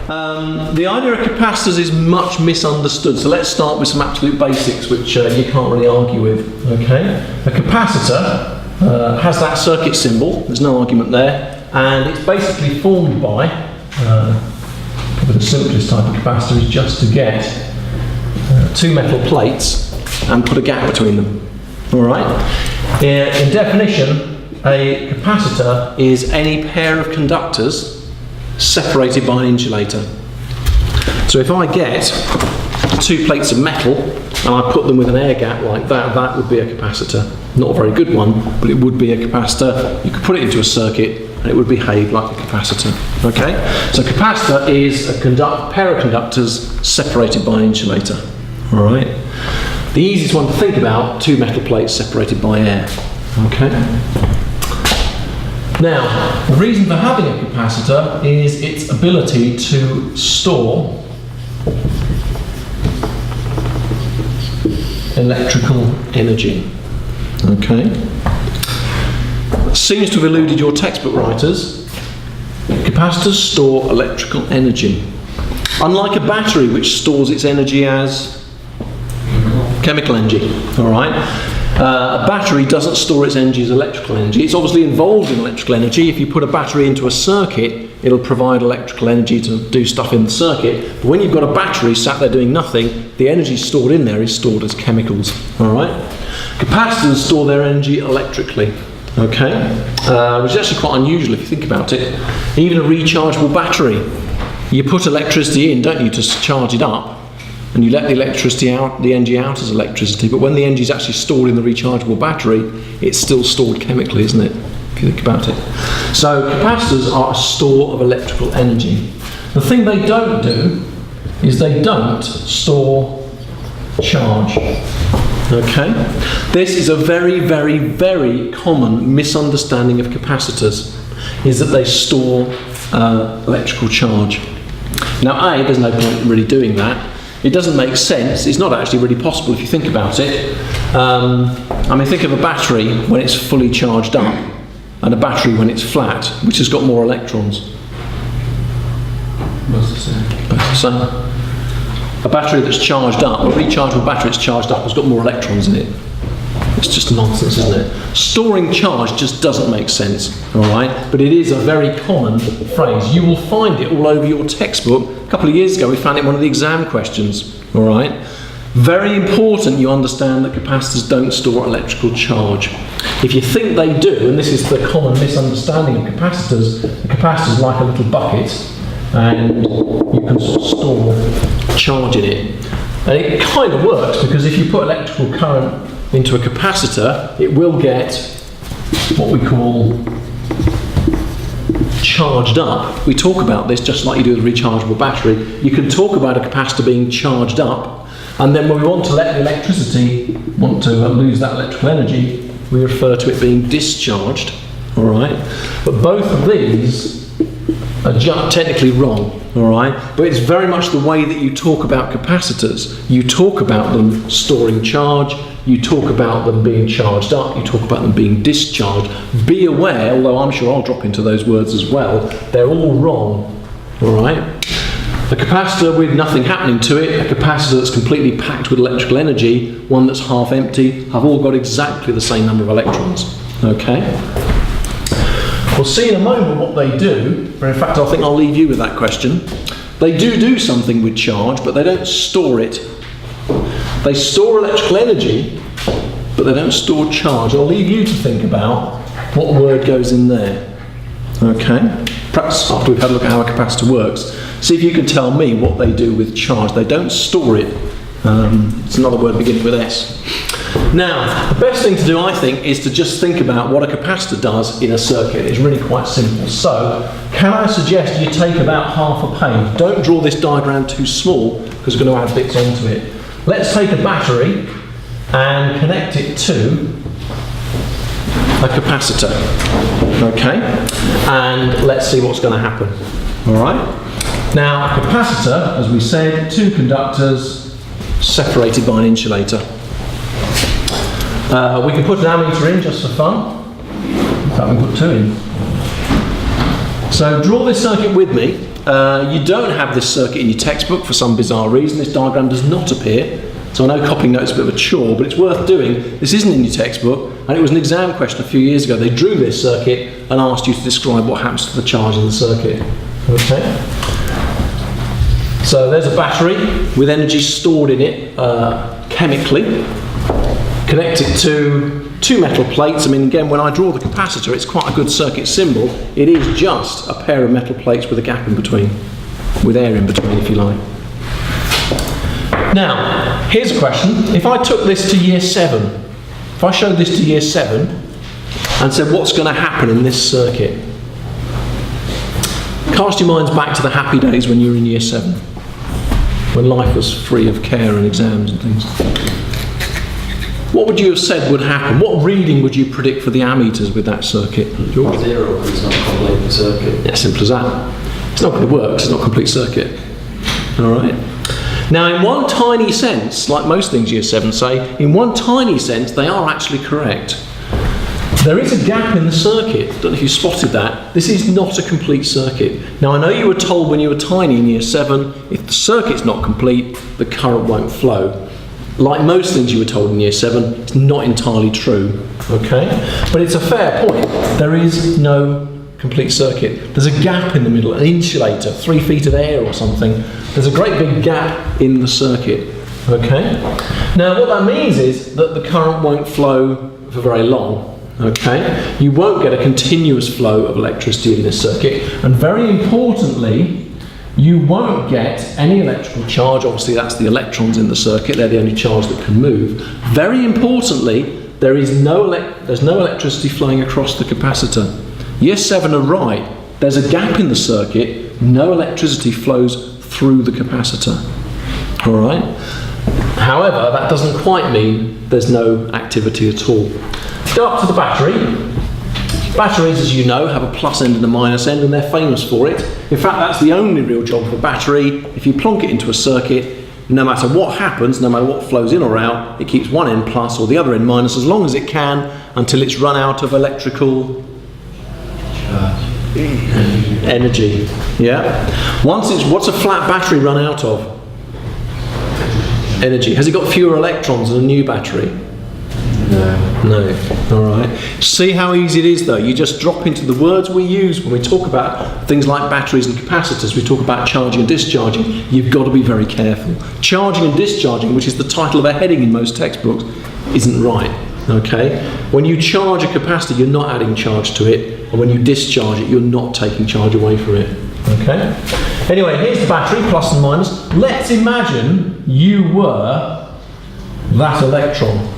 The idea of capacitors is much misunderstood, so let's start with some absolute basics which you can't really argue with. Okay, a capacitor has that circuit symbol, there's no argument there, and it's basically formed by, probably the simplest type of capacitor is just to get two metal plates and put a gap between them. Alright? In definition, a capacitor is any pair of conductors separated by an insulator. So if I get two plates of metal and I put them with an air gap like that, that would be a capacitor. Not a very good one, but it would be a capacitor. You could put it into a circuit and it would behave like a capacitor. Okay? So a capacitor is a pair of conductors separated by an insulator. Alright? The easiest one to think about, two metal plates separated by air. Okay? Now, the reason for having a capacitor is its ability to store electrical energy. Okay? Seems to have eluded your textbook writers. Capacitors store electrical energy. Unlike a battery which stores its energy as chemical energy, all right? A battery doesn't store its energy as electrical energy. It's obviously involved in electrical energy. If you put a battery into a circuit, it'll provide electrical energy to do stuff in the circuit. But when you've got a battery sat there doing nothing, the energy stored in there is stored as chemicals, all right? Capacitors store their energy electrically, okay? Which is actually quite unusual if you think about it. Even a rechargeable battery, you put electricity in, don't you, to charge it up, and you let the electricity out, the energy out as electricity, but when the energy is actually stored in the rechargeable battery, it's still stored chemically, isn't it? If you think about it. So capacitors are a store of electrical energy. The thing they don't do is they don't store charge. Okay? This is a very, very, very common misunderstanding of capacitors, is that they store electrical charge. Now A, there's no point in really doing that. It doesn't make sense. It's not actually really possible if you think about it. I mean, think of a battery when it's fully charged up and a battery when it's flat, which has got more electrons. Both the same. Both the same. A battery that's charged up, a rechargeable battery that's charged up, has got more electrons in it. It's just nonsense, isn't it? Storing charge just doesn't make sense, all right? But it is a very common phrase. You will find it all over your textbook. A couple of years ago, we found it in one of the exam questions, all right? Very important you understand that capacitors don't store electrical charge. If you think they do, and this is the common misunderstanding of capacitors, the capacitor is like a little bucket, and you can store charge in it. And it kind of works, because if you put electrical current into a capacitor, it will get what we call charged up. We talk about this just like you do with a rechargeable battery. You can talk about a capacitor being charged up, and then when we want to let the electricity, want to lose that electrical energy, we refer to it being discharged, all right? But both of these are technically wrong, all right? But it's very much the way that you talk about capacitors. You talk about them storing charge, you talk about them being charged up, you talk about them being discharged. Be aware, although I'm sure I'll drop into those words as well, they're all wrong, all right? A capacitor with nothing happening to it, a capacitor that's completely packed with electrical energy, one that's half empty, have all got exactly the same number of electrons, okay? We'll see in a moment what they do, but in fact I think I'll leave you with that question. They do something with charge, but they don't store it. They store electrical energy, but they don't store charge. I'll leave you to think about what word goes in there. Okay? Perhaps after we've had a look at how a capacitor works, see if you can tell me what they do with charge. They don't store it. It's another word beginning with S. Now, the best thing to do, I think, is to just think about what a capacitor does in a circuit. It's really quite simple. So, can I suggest you take about half a page? Don't draw this diagram too small, because we're going to add bits onto it. Let's take a battery and connect it to a capacitor, okay? And let's see what's going to happen, all right? Now, a capacitor, as we said, two conductors separated by an insulator. We can put an ammeter in just for fun. In fact, we can put two in. So draw this circuit with me. You don't have this circuit in your textbook for some bizarre reason. This diagram does not appear. So I know copying notes is a bit of a chore, but it's worth doing. This isn't in your textbook, and it was an exam question a few years ago. They drew this circuit and asked you to describe what happens to the charge of the circuit. Okay. So there's a battery with energy stored in it chemically, connected to two metal plates. I mean, again, when I draw the capacitor, it's quite a good circuit symbol. It is just a pair of metal plates with a gap in between, with air in between, if you like. Now, here's a question. If I took this to year 7, if I showed this to year 7 and said, what's going to happen in this circuit? Cast your minds back to the happy days when you were in year 7, when life was free of care and exams and things. What would you have said would happen? What reading would you predict for the ammeters with that circuit, George? 0, because it's not a complete circuit. Yeah, simple as that. It's not going to work, it's not a complete circuit. All right. Now, in one tiny sense, like most things year 7 say, in one tiny sense, they are actually correct. There is a gap in the circuit. I don't know if you spotted that. This is not a complete circuit. Now, I know you were told when you were tiny in year 7, if the circuit's not complete, the current won't flow. Like most things you were told in year 7, it's not entirely true. Okay? But it's a fair point. There is no complete circuit. There's a gap in the middle, an insulator, 3 feet of air or something. There's a great big gap in the circuit. Okay? Now, what that means is that the current won't flow for very long. Okay? You won't get a continuous flow of electricity in this circuit, and very importantly, you won't get any electrical charge. Obviously, that's the electrons in the circuit. They're the only charge that can move. Very importantly, there's no electricity flowing across the capacitor. Year 7 are right. There's a gap in the circuit. No electricity flows through the capacitor. All right? However, that doesn't quite mean there's no activity at all. Go up to the battery. Batteries, as you know, have a plus end and a minus end, and they're famous for it. In fact, that's the only real job of a battery. If you plonk it into a circuit, no matter what happens, no matter what flows in or out, it keeps one end plus or the other end minus as long as it can until it's run out of electrical energy. Yeah. What's a flat battery run out of? Energy. Has it got fewer electrons than a new battery? No. All right. See how easy it is, though. You just drop into the words we use when we talk about things like batteries and capacitors. We talk about charging and discharging. You've got to be very careful. Charging and discharging, which is the title of a heading in most textbooks, isn't right. Okay. When you charge a capacitor, you're not adding charge to it, and when you discharge it, you're not taking charge away from it. Okay. Anyway, here's the battery, plus and minus. Let's imagine you were that electron.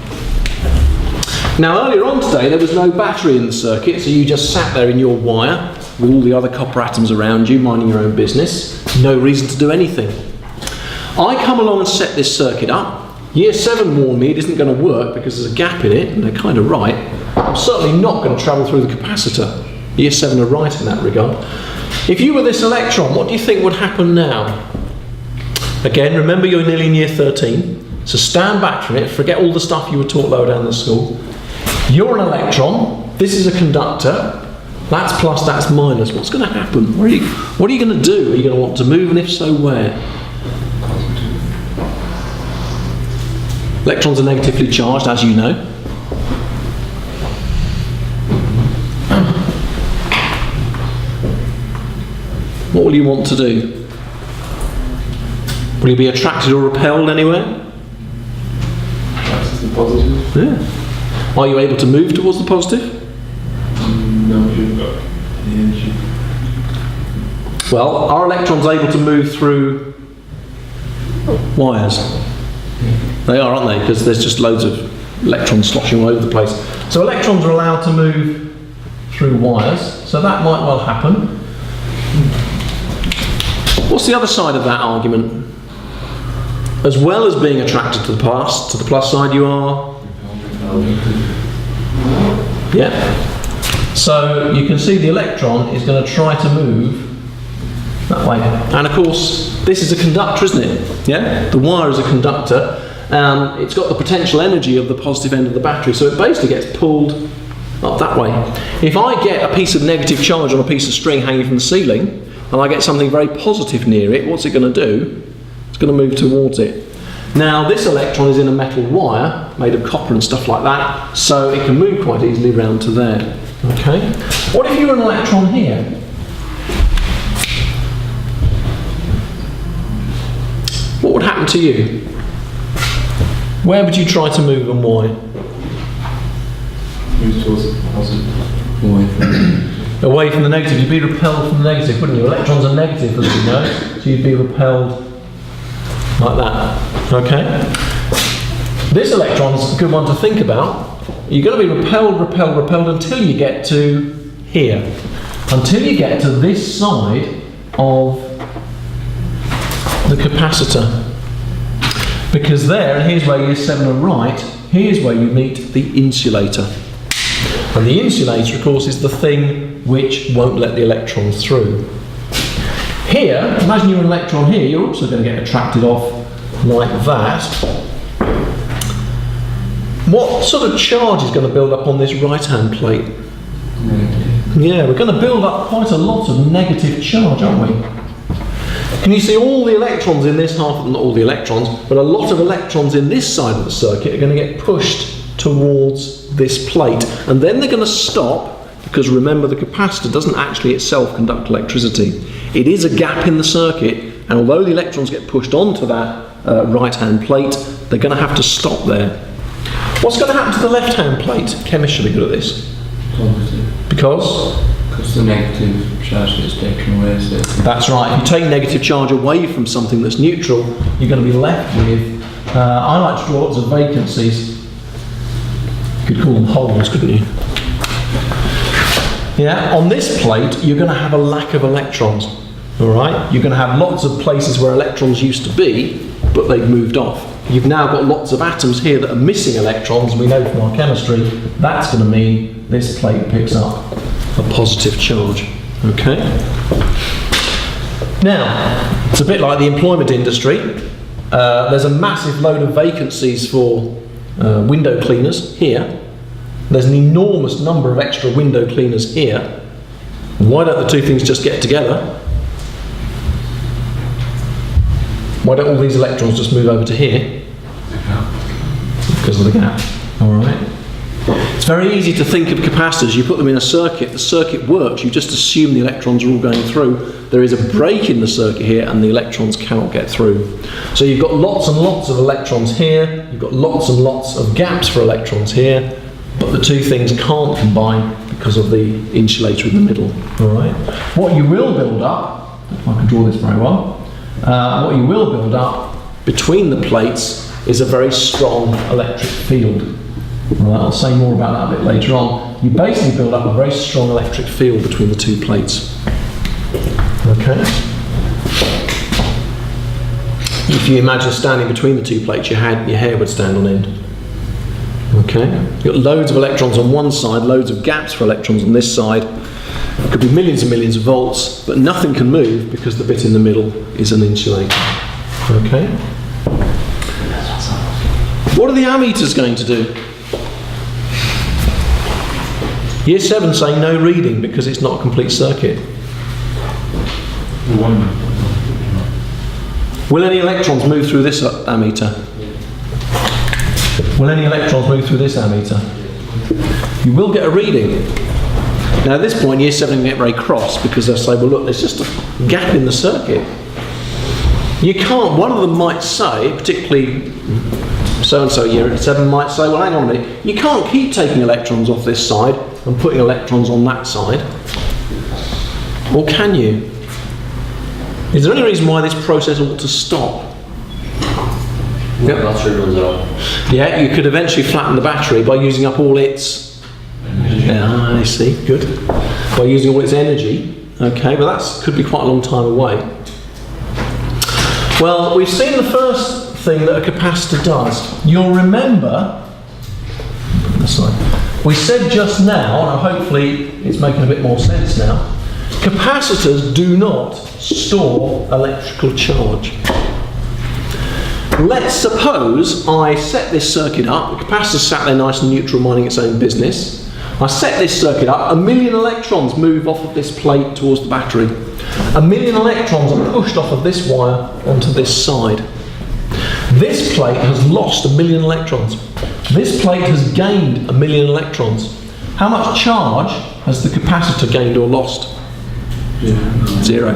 Now, earlier on today, there was no battery in the circuit, so you just sat there in your wire with all the other copper atoms around you, minding your own business. No reason to do anything. I come along and set this circuit up. Year 7 warned me it isn't going to work because there's a gap in it, and they're kind of right. I'm certainly not going to travel through the capacitor. Year 7 are right in that regard. If you were this electron, what do you think would happen now? Again, remember you're nearly in year 13, so stand back from it, forget all the stuff you were taught lower down the school. You're an electron, this is a conductor, that's plus, that's minus. What's going to happen? What are you going to do? Are you going to want to move, and if so, where? Electrons are negatively charged, as you know. What will you want to do? Will you be attracted or repelled anywhere? That's the positive. Yeah. Are you able to move towards the positive? No, you've got the energy. Well, are electrons able to move through wires? They are, aren't they? Because there's just loads of electrons sloshing all over the place. So electrons are allowed to move through wires, so that might well happen. What's the other side of that argument? As well as being attracted to the plus side, you are? Yeah. So you can see the electron is going to try to move that way. And of course, this is a conductor, isn't it? Yeah. The wire is a conductor. It's got the potential energy of the positive end of the battery, so it basically gets pulled up that way. If I get a piece of negative charge on a piece of string hanging from the ceiling, and I get something very positive near it, what's it going to do? It's going to move towards it. Now this electron is in a metal wire made of copper and stuff like that, so it can move quite easily round to there. Okay. What if you were an electron here? What would happen to you? Where would you try to move and why? Move towards the positive, away from it. Away from the negative. You'd be repelled from the negative, wouldn't you? Electrons are negative, as we know, so you'd be repelled like that. Okay? This electron's a good one to think about. You're going to be repelled, repelled, repelled until you get to here. Until you get to this side of the capacitor. Because there, and here's where year 7 are right, here's where you meet the insulator. And the insulator, of course, is the thing which won't let the electrons through. Here, imagine you're an electron here, you're also going to get attracted off like that. What sort of charge is going to build up on this right-hand plate? Negative. Yeah, we're going to build up quite a lot of negative charge, aren't we? Can you see all the electrons in this half, not all the electrons, but a lot of electrons in this side of the circuit are going to get pushed towards this plate. And then they're going to stop, because remember the capacitor doesn't actually itself conduct electricity. It is a gap in the circuit, and although the electrons get pushed onto that right-hand plate, they're going to have to stop there. What's going to happen to the left-hand plate? Chemists should be good at this. Positive. Because? Because the negative charge gets taken away. So That's right. If you take negative charge away from something that's neutral, you're going to be left with, I like to draw lots of vacancies. You could call them holes, couldn't you? Yeah, on this plate, you're going to have a lack of electrons. All right? You're going to have lots of places where electrons used to be, but they've moved off. You've now got lots of atoms here that are missing electrons. We know from our chemistry that's going to mean this plate picks up a positive charge. Okay? Now, it's a bit like the employment industry. There's a massive load of vacancies for window cleaners here. There's an enormous number of extra window cleaners here. Why don't the two things just get together? Why don't all these electrons just move over to here? Because of the gap. All right. It's very easy to think of capacitors. You put them in a circuit, the circuit works, you just assume the electrons are all going through. There is a break in the circuit here and the electrons cannot get through. So you've got lots and lots of electrons here, you've got lots and lots of gaps for electrons here, but the two things can't combine because of the insulator in the middle. All right. What you will build up, if I can draw this very well, what you will build up between the plates is a very strong electric field. Right, I'll say more about that a bit later on. You basically build up a very strong electric field between the two plates. Okay. If you imagine standing between the two plates, your hair would stand on end. Okay. You've got loads of electrons on one side, loads of gaps for electrons on this side. It could be millions and millions of volts, but nothing can move because the bit in the middle is an insulator. Okay. What are the ammeters going to do? Year 7 saying no reading because it's not a complete circuit. Will any electrons move through this ammeter? Will any electrons move through this ammeter? You will get a reading. Now at this point, year 7 can get very cross because they'll say, well look, there's just a gap in the circuit. You can't, one of them might say, particularly so-and-so year 7 might say, well hang on a minute, you can't keep taking electrons off this side and putting electrons on that side. Or can you? Is there any reason why this process ought to stop? Yep. The battery runs out. Yeah, you could eventually flatten the battery by using up all its... Yeah, I see, good. By using all its energy. Okay, but that could be quite a long time away. Well, we've seen the first thing that a capacitor does. You'll remember... Put this aside. We said just now, and hopefully it's making a bit more sense now, capacitors do not store electrical charge. Let's suppose I set this circuit up, the capacitor sat there nice and neutral minding its own business. I set this circuit up, 1,000,000 electrons move off of this plate towards the battery. 1,000,000 electrons are pushed off of this wire onto this side. This plate has lost 1,000,000 electrons. This plate has gained 1,000,000 electrons. How much charge has the capacitor gained or lost? 0.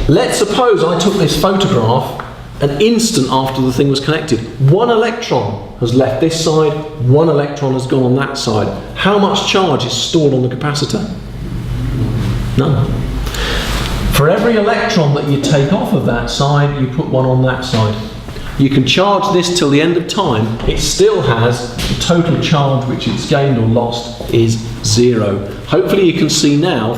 Let's suppose I took this photograph an instant after the thing was connected. 1 electron has left this side, 1 electron has gone on that side. How much charge is stored on the capacitor? None. For every electron that you take off of that side, you put 1 on that side. You can charge this till the end of time, it still has the total charge which it's gained or lost is 0. Hopefully you can see now,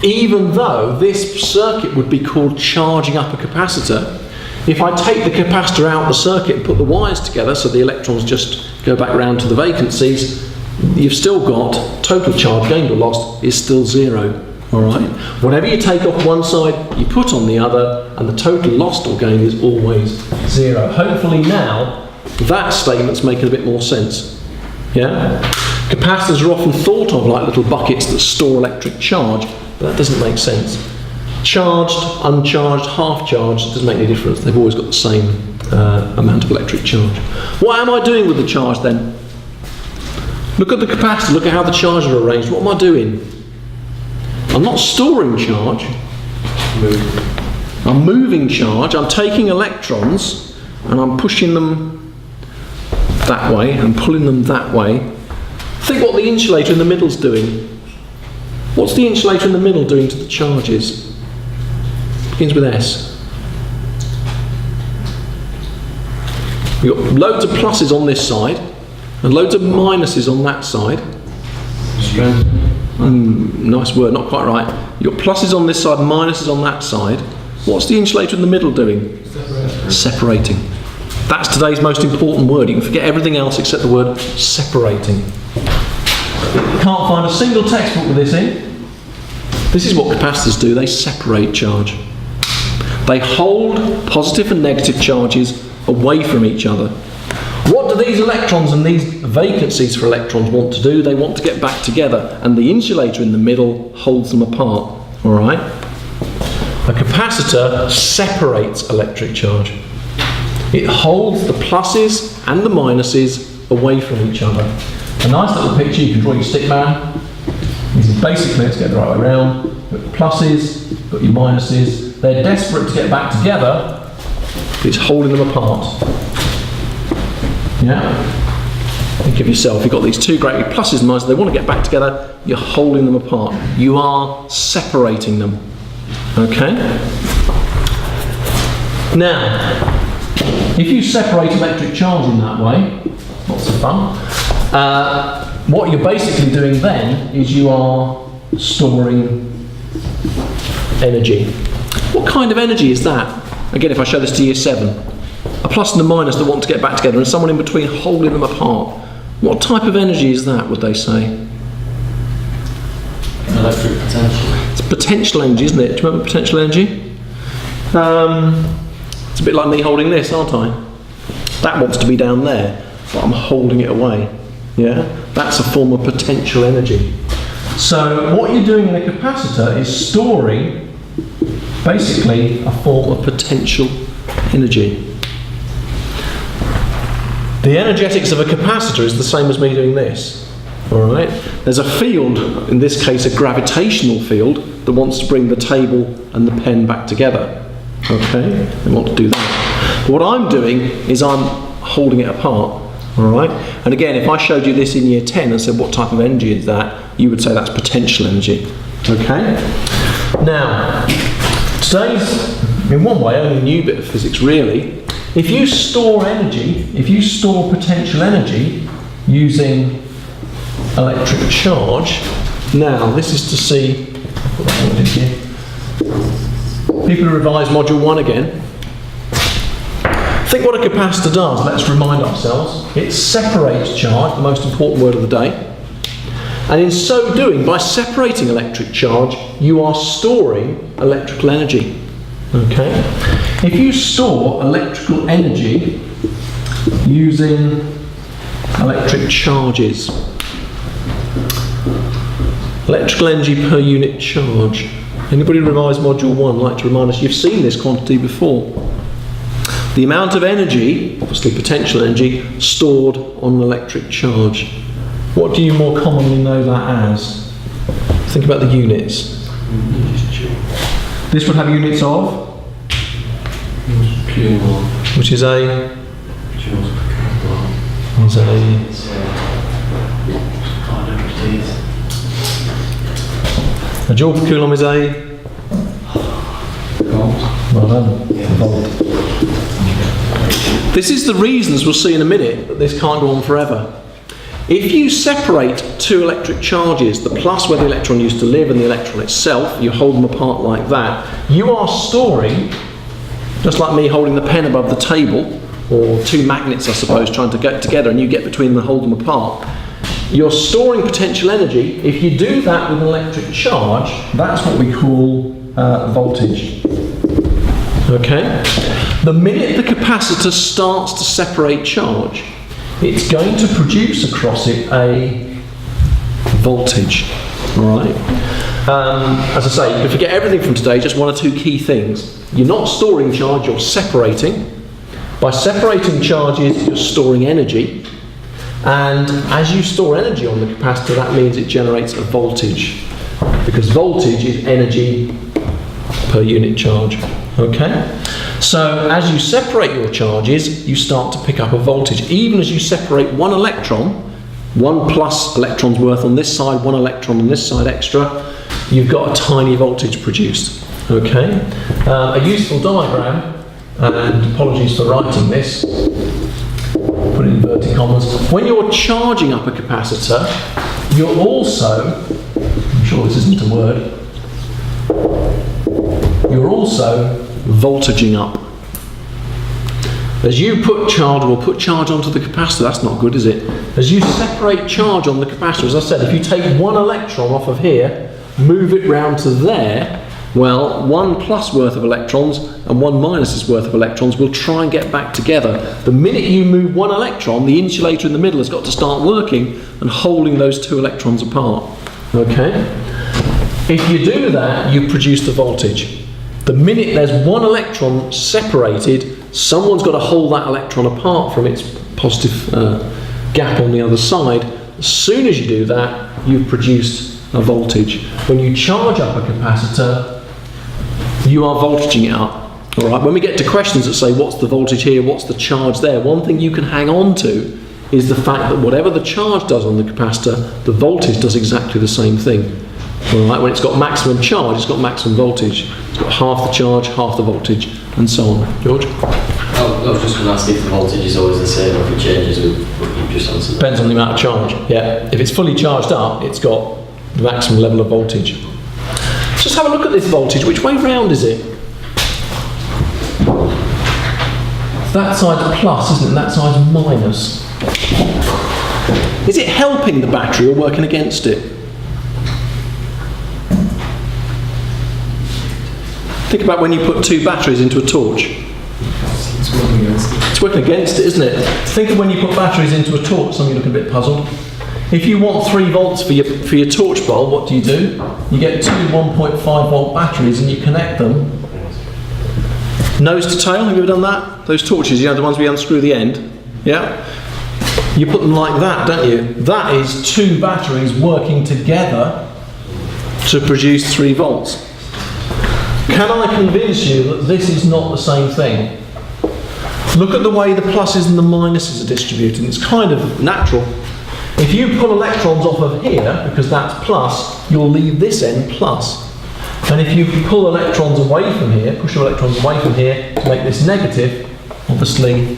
even though this circuit would be called charging up a capacitor, if I take the capacitor out of the circuit and put the wires together so the electrons just go back round to the vacancies, you've still got total charge gained or lost is still 0. Alright? Whatever you take off one side, you put on the other, and the total lost or gained is always 0. Hopefully now, that statement's making a bit more sense. Yeah? Capacitors are often thought of like little buckets that store electric charge, but that doesn't make sense. Charged, uncharged, half charged, it doesn't make any difference. They've always got the same amount of electric charge. What am I doing with the charge then? Look at the capacitor, look at how the charges are arranged. What am I doing? I'm not storing charge. I'm moving charge. I'm taking electrons and I'm pushing them that way and pulling them that way. Think what the insulator in the middle's doing. What's the insulator in the middle doing to the charges? Begins with S. You've got loads of pluses on this side and loads of minuses on that side. Nice word, not quite right. You've got pluses on this side, minuses on that side. What's the insulator in the middle doing? Separating. That's today's most important word. You can forget everything else except the word separating. Can't find a single textbook with this in. This is what capacitors do. They separate charge. They hold positive and negative charges away from each other. What do these electrons and these vacancies for electrons want to do? They want to get back together, and the insulator in the middle holds them apart. All right? A capacitor separates electric charge. It holds the pluses and the minuses away from each other. A nice little picture, you can draw your stick man. This is basically, let's get the right way around. You've got your pluses, you've got your minuses. They're desperate to get back together, but it's holding them apart. Yeah? Think of yourself, you've got these two great pluses and minuses, they want to get back together, you're holding them apart. You are separating them. Okay? Now, if you separate electric charge in that way, lots of fun, what you're basically doing then is you are storing energy. What kind of energy is that? Again, if I show this to year 7, a plus and a minus that want to get back together and someone in between holding them apart. What type of energy is that, would they say? Electric potential. It's potential energy, isn't it? Do you remember potential energy? It's a bit like me holding this, aren't I? That wants to be down there, but I'm holding it away. Yeah? That's a form of potential energy. So what you're doing in a capacitor is storing basically a form of potential energy. The energetics of a capacitor is the same as me doing this. All right? There's a field, in this case a gravitational field, that wants to bring the table and the pen back together. Okay? They want to do that. But what I'm doing is I'm holding it apart. All right? And again, if I showed you this in year 10 and said what type of energy is that, you would say that's potential energy. Okay? Now, today's, in one way, only a new bit of physics really. If you store energy, if you store potential energy using electric charge, now this is to see, put that one in here. People who revise module 1 again. Think what a capacitor does, let's remind ourselves. It separates charge, the most important word of the day. And in so doing, by separating electric charge, you are storing electrical energy. Okay? If you store electrical energy using electric charges, Electrical energy per unit charge. Anybody revise module 1 like to remind us, you've seen this quantity before. The amount of energy, obviously potential energy, stored on an electric charge. What do you more commonly know that as? Think about the units. This would have units of? Which is a? Is a? A joule per coulomb is a? Well done. Volt. This is the reasons we'll see in a minute that this can't go on forever. If you separate two electric charges, the plus where the electron used to live and the electron itself, you hold them apart like that, you are storing, just like me holding the pen above the table, or two magnets I suppose trying to get together and you get between them and hold them apart, you're storing potential energy. If you do that with an electric charge, that's what we call voltage. Okay? The minute the capacitor starts to separate charge, it's going to produce across it a voltage. All right? As I say, you can forget everything from today, just one or two key things. You're not storing charge, you're separating. By separating charges, you're storing energy. And as you store energy on the capacitor, that means it generates a voltage. Because voltage is energy per unit charge. Okay? So as you separate your charges, you start to pick up a voltage. Even as you separate one electron, one plus electrons worth on this side, one electron on this side extra, you've got a tiny voltage produced. Okay? A useful diagram, and apologies for writing this, put it in inverted commas. When you're charging up a capacitor, you're also, I'm sure this isn't a word, you're also voltaging up. As you put charge onto the capacitor, that's not good, is it? As you separate charge on the capacitor, as I said, if you take one electron off of here, move it round to there, well, one plus worth of electrons and one minus's worth of electrons will try and get back together. The minute you move one electron, the insulator in the middle has got to start working and holding those two electrons apart. Okay? If you do that, you produce the voltage. The minute there's one electron separated, someone's got to hold that electron apart from its positive gap on the other side. As soon as you do that, you've produced a voltage. When you charge up a capacitor, you are voltaging it up. All right. When we get to questions that say, what's the voltage here, what's the charge there, one thing you can hang on to is the fact that whatever the charge does on the capacitor, the voltage does exactly the same thing. All right. When it's got maximum charge, it's got maximum voltage. It's got half the charge, half the voltage, and so on. George? I was just going to ask if the voltage is always the same or if it changes with what you just answered. Depends on the amount of charge. Yeah. If it's fully charged up, it's got the maximum level of voltage. Let's just have a look at this voltage. Which way round is it? That side's plus, isn't it? That side's minus. Is it helping the battery or working against it? Think about when you put two batteries into a torch. It's working against it. It's working against it, isn't it? Think of when you put batteries into a torch. Some of you look a bit puzzled. If you want 3 volts for your torch bulb, what do? You get two 1.5 volt batteries and you connect them nose to tail. Have you ever done that? Those torches, you know, the ones we unscrew the end. Yeah? You put them like that, don't you? That is 2 batteries working together to produce 3 volts. Can I convince you that this is not the same thing? Look at the way the pluses and the minuses are distributed. It's kind of natural. If you pull electrons off of here, because that's plus, you'll leave this end plus. And if you pull electrons away from here, push your electrons away from here to make this negative, obviously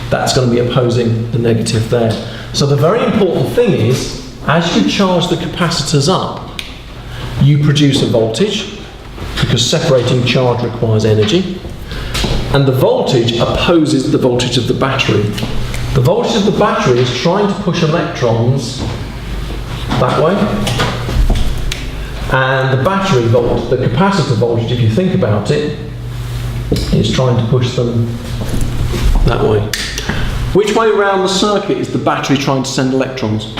that's going to be opposing the negative there. So the very important thing is, as you charge the capacitors up, you produce a voltage, because separating charge requires energy, and the voltage opposes the voltage of the battery. The voltage of the battery is trying to push electrons that way, and the battery voltage, the capacitor voltage, if you think about it, is trying to push them that way. Which way around the circuit is the battery trying to send electrons?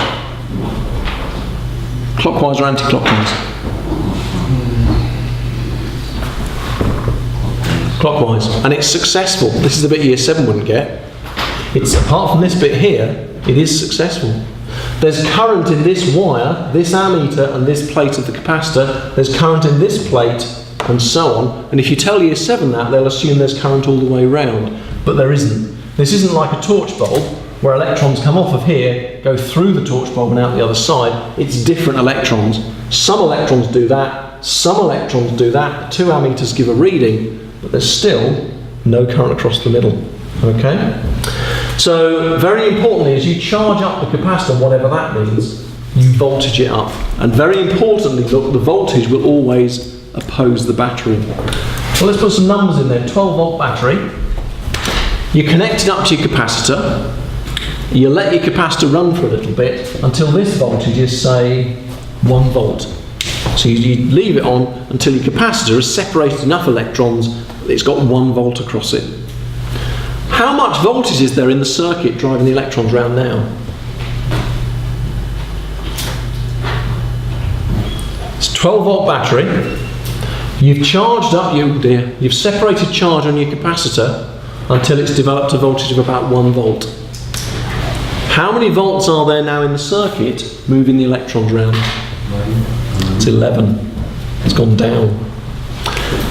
Clockwise or anti-clockwise? Clockwise. And it's successful. This is the bit year 7 wouldn't get. It's, apart from this bit here, it is successful. There's current in this wire, this ammeter and this plate of the capacitor. There's current in this plate and so on. And if you tell year 7 that, they'll assume there's current all the way round. But there isn't. This isn't like a torch bulb where electrons come off of here, go through the torch bulb and out the other side. It's different electrons. Some electrons do that, some electrons do that. The 2 ammeters give a reading, but there's still no current across the middle. Okay? So, very importantly, as you charge up the capacitor, whatever that means, you voltage it up. And very importantly, look, the voltage will always oppose the battery. So let's put some numbers in there. 12 volt battery. You connect it up to your capacitor. You let your capacitor run for a little bit until this voltage is, say, 1 volt. So you leave it on until your capacitor has separated enough electrons that it's got 1 volt across it. How much voltage is there in the circuit driving the electrons around now? It's a 12 volt battery. You've charged up, you've separated charge on your capacitor until it's developed a voltage of about 1 volt. How many volts are there now in the circuit moving the electrons around? It's 11. It's gone down.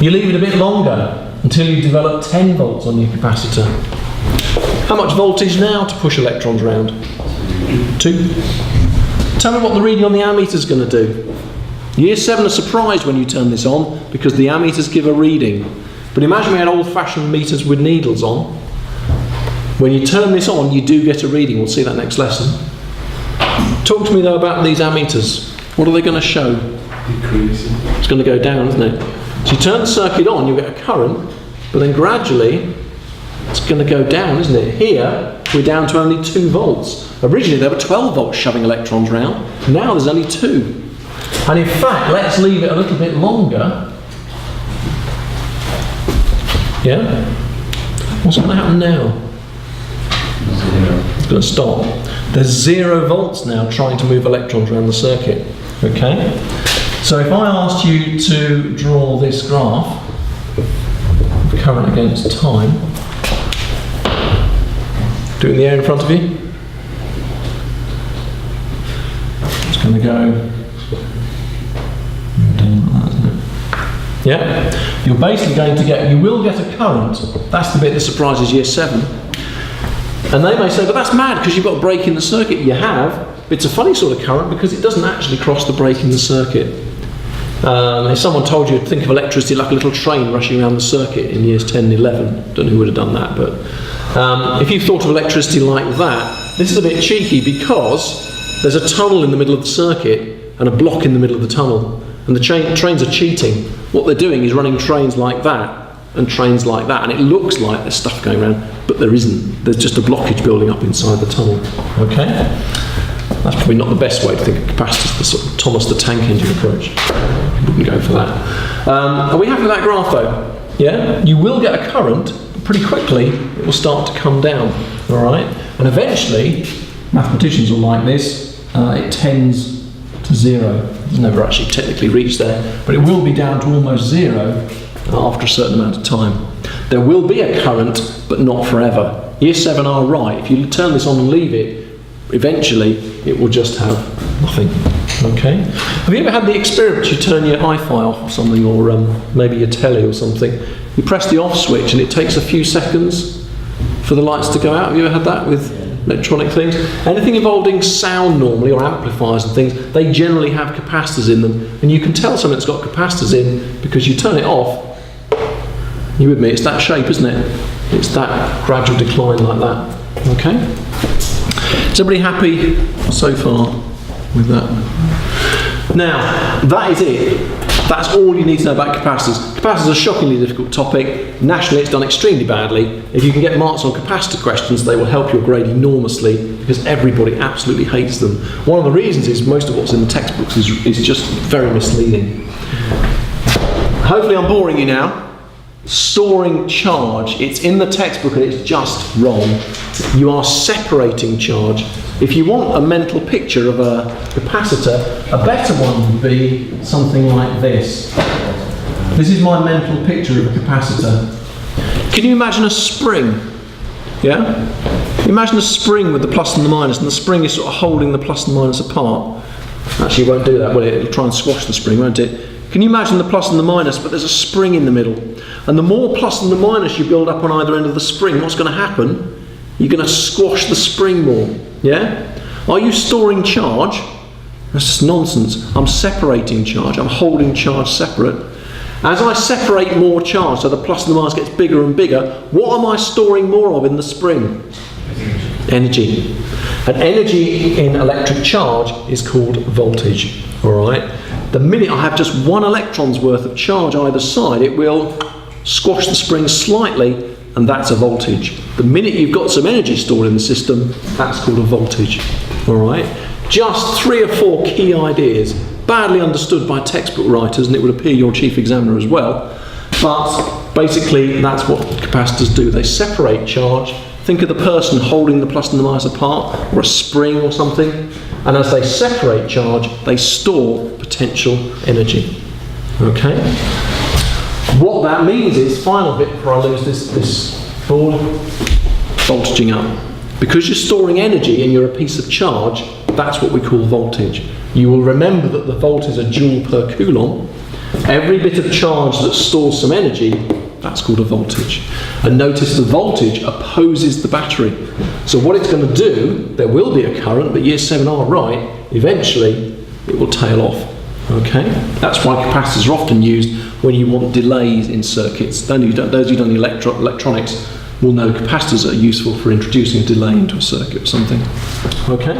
You leave it a bit longer until you develop 10 volts on your capacitor. How much voltage now to push electrons around? 2. Tell me what the reading on the ammeter is going to do. Year 7 are surprised when you turn this on because the ammeters give a reading. But imagine we had old-fashioned meters with needles on. When you turn this on, you do get a reading. We'll see that next lesson. Talk to me though about these ammeters. What are they going to show? Decreasing. It's going to go down, isn't it? So you turn the circuit on, you'll get a current, but then gradually it's going to go down, isn't it? Here, we're down to only 2 volts. Originally there were 12 volts shoving electrons around. Now there's only 2. And in fact, let's leave it a little bit longer. Yeah? What's going to happen now? 0. It's going to stop. There's 0 volts now trying to move electrons around the circuit. Okay? So if I asked you to draw this graph of current against time, do it in the air in front of you. It's going to go down like that, isn't it? Yeah? You're basically going to get, you will get a current. That's the bit that surprises year 7. And they may say, but that's mad because you've got a break in the circuit. You have. It's a funny sort of current because it doesn't actually cross the break in the circuit. If someone told you to think of electricity like a little train rushing around the circuit in years 10 and 11, don't know who would have done that, but if you thought of electricity like that, this is a bit cheeky because there's a tunnel in the middle of the circuit and a block in the middle of the tunnel, and the trains are cheating. What they're doing is running trains like that and trains like that, and it looks like there's stuff going around, but there isn't. There's just a blockage building up inside the tunnel. Okay? That's probably not the best way to think of capacitors, the sort of Thomas the Tank Engine approach. Wouldn't go for that. Are we happy with that graph though? Yeah? You will get a current, but pretty quickly it will start to come down. Alright? And eventually, mathematicians will like this, it tends to 0. It's never actually technically reached there, but it will be down to almost 0 after a certain amount of time. There will be a current, but not forever. Year 7 are right. If you turn this on and leave it, eventually it will just have nothing. Okay? Have you ever had the experience, you turn your hi-fi off or something, or maybe your telly or something, you press the off switch and it takes a few seconds for the lights to go out? Have you ever had that with electronic things? Anything involving sound normally, or amplifiers and things, they generally have capacitors in them, and you can tell something's got capacitors in because you turn it off. You with me? It's that shape, isn't it? It's that gradual decline like that. Okay? Is everybody happy so far with that? Now, that is it. That's all you need to know about capacitors. Capacitors are a shockingly difficult topic. Nationally, it's done extremely badly. If you can get marks on capacitor questions, they will help your grade enormously because everybody absolutely hates them. One of the reasons is most of what's in the textbooks is just very misleading. Hopefully I'm boring you now. storing charge. It's in the textbook and it's just wrong. You are separating charge. If you want a mental picture of a capacitor, a better one would be something like this. This is my mental picture of a capacitor. Can you imagine a spring? Yeah? Imagine a spring with the plus and the minus, and the spring is sort of holding the plus and minus apart. Actually, it won't do that, will it? It'll try and squash the spring, won't it? Can you imagine the plus and the minus, but there's a spring in the middle? And the more plus and the minus you build up on either end of the spring, what's going to happen? You're going to squash the spring more. Yeah? Are you storing charge? That's just nonsense. I'm separating charge. I'm holding charge separate. As I separate more charge, so the plus and the minus gets bigger and bigger, what am I storing more of in the spring? Energy. And energy in electric charge is called voltage. Alright? The minute I have just one electron's worth of charge either side, it will squash the spring slightly, and that's a voltage. The minute you've got some energy stored in the system, that's called a voltage. Alright? Just 3 or 4 key ideas, badly understood by textbook writers, and it would appear your chief examiner as well. But basically, that's what capacitors do. They separate charge. Think of the person holding the plus and the minus apart, or a spring or something. And as they separate charge, they store potential energy. Okay? What that means is, final bit before I lose this board, voltaging up. Because you're storing energy and you're a piece of charge, that's what we call voltage. You will remember that the volt is a joule per coulomb. Every bit of charge that stores some energy, that's called a voltage. And notice the voltage opposes the battery. So what it's going to do, there will be a current, but year 7 are right, eventually it will tail off. Okay? That's why capacitors are often used when you want delays in circuits. Those who've done electronics will know capacitors are useful for introducing a delay into a circuit or something. Okay?